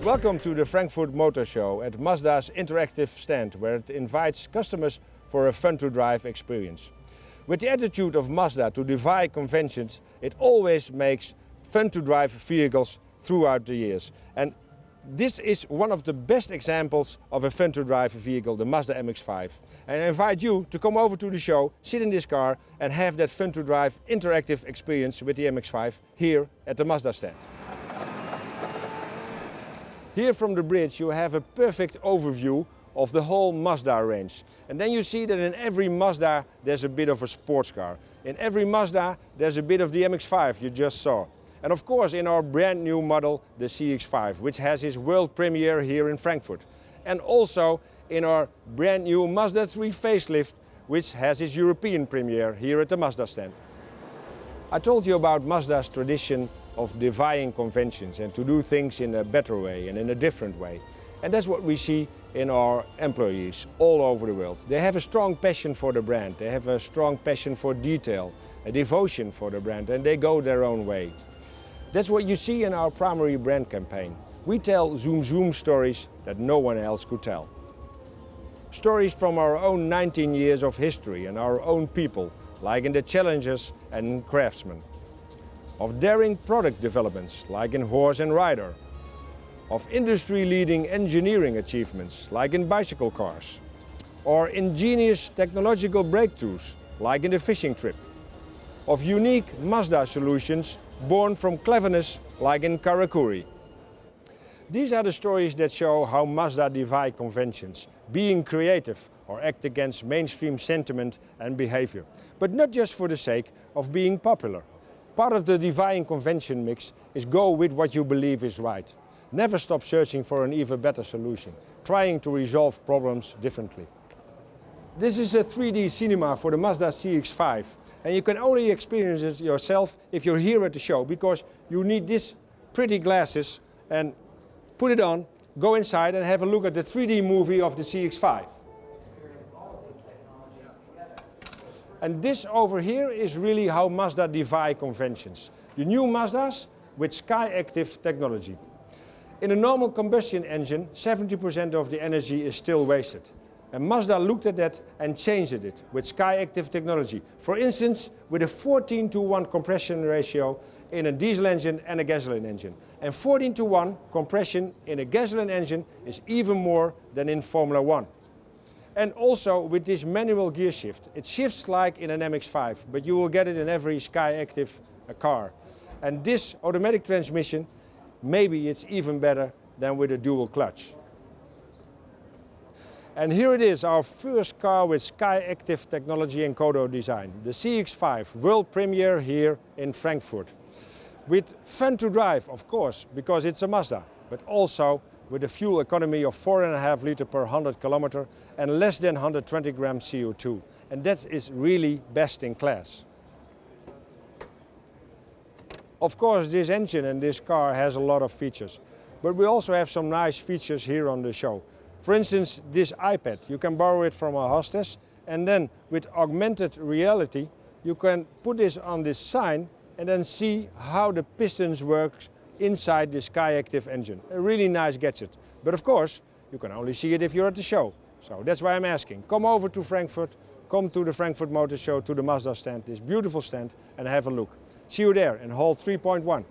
Welcome to the Frankfurt Motor Show at Mazda's interactive stand, where it invites customers for a fun-to-drive experience. With the attitude of Mazda to defy conventions, it always makes fun-to-drive vehicles throughout the years. And this is one of the best examples of a fun-to-drive vehicle, the Mazda MX-5. And I invite you to come over to the show, sit in this car and have that fun-to-drive interactive experience with the MX-5 here at the Mazda stand. Here from the bridge you have a perfect overview of the whole Mazda range. And then you see that in every Mazda there's a bit of a sports car. In every Mazda there's a bit of the MX-5 you just saw. And of course in our brand new model, the CX-5, which has its world premiere here in Frankfurt. And also in our brand new Mazda 3 facelift, which has its European premiere here at the Mazda stand. I told you about Mazda's tradition of defying conventions and to do things in a better way and in a different way. And that's what we see in our employees all over the world. They have a strong passion for the brand, they have a strong passion for detail, a devotion for the brand, and they go their own way. That's what you see in our primary brand campaign. We tell zoom zoom stories that no one else could tell. Stories from our own 19 years of history and our own people, like in the challengers and craftsmen. Of daring product developments, like in Horse and Rider. Of industry-leading engineering achievements, like in bicycle cars. Or ingenious technological breakthroughs, like in the fishing trip. Of unique Mazda solutions born from cleverness, like in Karakuri. These are the stories that show how Mazda defy conventions, being creative or act against mainstream sentiment and behavior. But not just for the sake of being popular. Part of the defying convention mix is go with what you believe is right. Never stop searching for an even better solution, trying to resolve problems differently. This is a 3D cinema for the Mazda CX-5, and you can only experience it yourself if you're here at the show, because you need these pretty glasses and put it on, go inside and have a look at the 3D movie of the CX-5. And this over here is really how Mazda defy conventions. The new Mazdas with SKYACTIV technology. In a normal combustion engine, 70% of the energy is still wasted. And Mazda looked at that and changed it with SKYACTIV technology. For instance, with a 14:1 compression ratio in a diesel engine and a gasoline engine. And 14:1 compression in a gasoline engine is even more than in Formula 1. And also with this manual gear shift. It shifts like in an MX-5, but you will get it in every SKYACTIV car. And this automatic transmission, maybe it's even better than with a dual clutch. And here it is, our first car with SKYACTIV technology and KODO design. The CX-5, world premiere here in Frankfurt. With fun to drive, of course, because it's a Mazda, but also with a fuel economy of 4.5 liters per 100 kilometers and less than 120 grams CO2. And that is really best in class. Of course, this engine and this car has a lot of features, but we also have some nice features here on the show. For instance, this iPad, you can borrow it from a hostess, and then with augmented reality, you can put this on this sign and then see how the pistons work inside the SKYACTIV engine. A really nice gadget. But of course, you can only see it if you're at the show. So that's why I'm asking, come over to Frankfurt, come to the Frankfurt Motor Show, to the Mazda stand, this beautiful stand, and have a look. See you there in hall 3.1.